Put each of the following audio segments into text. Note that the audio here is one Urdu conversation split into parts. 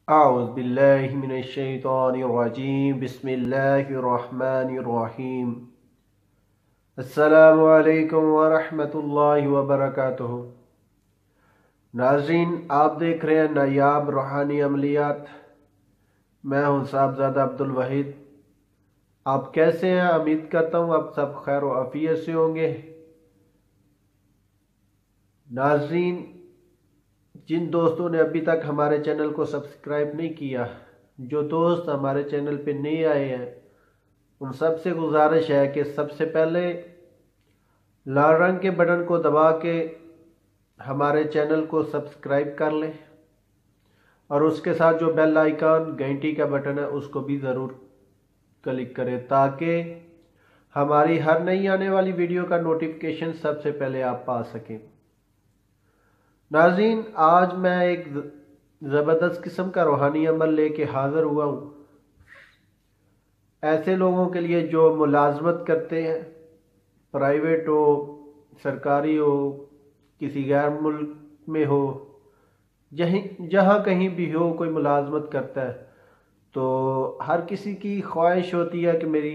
أعوذ بالله من الشيطان الرجيم بسم الله الرحمن الرحيم السلام علیکم ورحمۃ اللہ وبرکاتہ۔ ناظرین، آپ دیکھ رہے ہیں نایاب روحانی عملیات۔ میں ہوں صاحبزادہ عبدالوحید۔ آپ کیسے ہیں؟ امید کرتا ہوں آپ سب خیر و عافیت سے ہوں گے۔ ناظرین، جن دوستوں نے ابھی تک ہمارے چینل کو سبسکرائب نہیں کیا، جو دوست ہمارے چینل پہ نہیں آئے ہیں، ان سب سے گزارش ہے کہ سب سے پہلے لال رنگ کے بٹن کو دبا کے ہمارے چینل کو سبسکرائب کر لیں، اور اس کے ساتھ جو بیل آئیکن گھنٹی کا بٹن ہے اس کو بھی ضرور کلک کریں تاکہ ہماری ہر نئی آنے والی ویڈیو کا نوٹیفیکیشن سب سے پہلے آپ پا سکیں۔ ناظرین، آج میں ایک زبردست قسم کا روحانی عمل لے کے حاضر ہوا ہوں، ایسے لوگوں کے لیے جو ملازمت کرتے ہیں، پرائیویٹ ہو، سرکاری ہو، کسی غیر ملک میں ہو، جہاں کہیں بھی ہو کوئی ملازمت کرتا ہے، تو ہر کسی کی خواہش ہوتی ہے کہ میری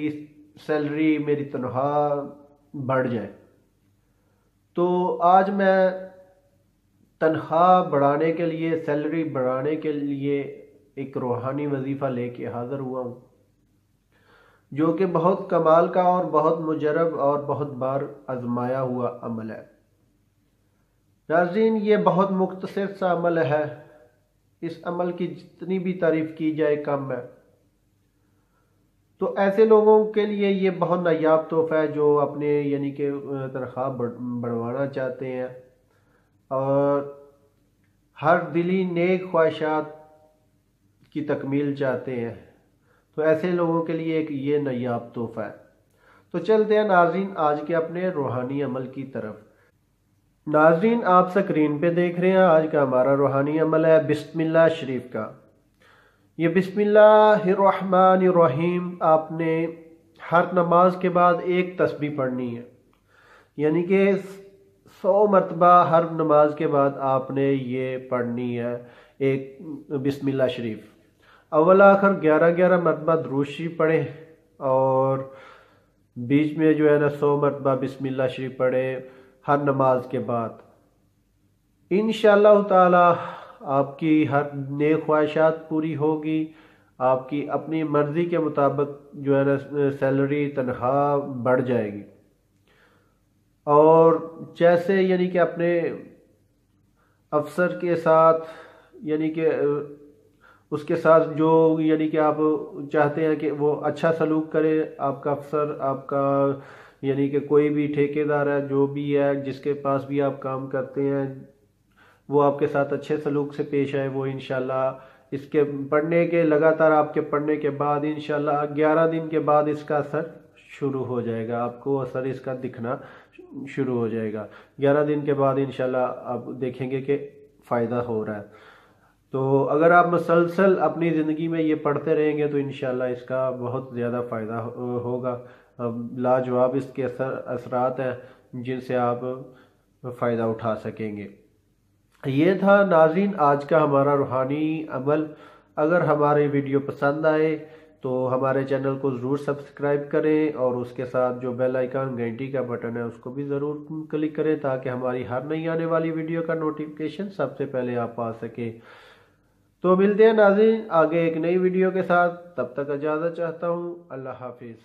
سیلری، میری تنخواہ بڑھ جائے۔ تو آج میں تنخواہ بڑھانے کے لیے، سیلری بڑھانے کے لیے ایک روحانی وظیفہ لے کے حاضر ہوا ہوں، جو کہ بہت کمال کا اور بہت مجرب اور بہت بار آزمایا ہوا عمل ہے۔ ناظرین، یہ بہت مختصر سا عمل ہے، اس عمل کی جتنی بھی تعریف کی جائے کم ہے۔ تو ایسے لوگوں کے لیے یہ بہت نایاب تحفہ ہے جو اپنے کہ تنخواہ بڑھوانا چاہتے ہیں اور ہر دلی نیک خواہشات کی تکمیل چاہتے ہیں۔ تو ایسے لوگوں کے لیے ایک یہ نایاب تحفہ ہے۔ تو چلتے ہیں ناظرین آج کے اپنے روحانی عمل کی طرف۔ ناظرین، آپ اسکرین پہ دیکھ رہے ہیں آج کا ہمارا روحانی عمل ہے بسم اللہ شریف کا۔ یہ بسم اللہ الرحمن الرحیم آپ نے ہر نماز کے بعد ایک تسبیح پڑھنی ہے، یعنی کہ 100 مرتبہ ہر نماز کے بعد آپ نے یہ پڑھنی ہے ایک بسم اللہ شریف۔ اول آخر 11 مرتبہ درود شریف پڑھیں، اور بیچ میں جو ہے نا 100 مرتبہ بسم اللہ شریف پڑھیں ہر نماز کے بعد۔ انشاءاللہ تعالی آپ کی ہر نیک خواہشات پوری ہوگی، آپ کی اپنی مرضی کے مطابق جو ہے نا سیلری، تنخواہ بڑھ جائے گی، اور جیسے کہ اپنے افسر کے ساتھ کہ اس کے ساتھ جو کہ آپ چاہتے ہیں کہ وہ اچھا سلوک کرے، آپ کا افسر، آپ کا کہ کوئی بھی ٹھیکیدار ہے، جو بھی ہے، جس کے پاس بھی آپ کام کرتے ہیں، وہ آپ کے ساتھ اچھے سلوک سے پیش آئے، وہ انشاءاللہ اس کے پڑھنے کے لگاتار آپ کے پڑھنے کے بعد انشاءاللہ 11 دن کے بعد اس کا اثر شروع ہو جائے گا، آپ کو اثر اس کا دکھنا شروع ہو جائے گا۔ 11 دن کے بعد انشاءاللہ آپ دیکھیں گے کہ فائدہ ہو رہا ہے۔ تو اگر آپ مسلسل اپنی زندگی میں یہ پڑھتے رہیں گے تو انشاءاللہ اس کا بہت زیادہ فائدہ ہوگا۔ لاجواب اس کے اثرات ہیں جن سے آپ فائدہ اٹھا سکیں گے۔ یہ تھا ناظرین آج کا ہمارا روحانی عمل۔ اگر ہماری ویڈیو پسند آئے تو ہمارے چینل کو ضرور سبسکرائب کریں، اور اس کے ساتھ جو بیل آئیکن گھنٹی کا بٹن ہے اس کو بھی ضرور کلک کریں تاکہ ہماری ہر نئی آنے والی ویڈیو کا نوٹیفیکیشن سب سے پہلے آپ پا سکیں۔ تو ملتے ہیں ناظرین آگے ایک نئی ویڈیو کے ساتھ، تب تک اجازت چاہتا ہوں۔ اللہ حافظ۔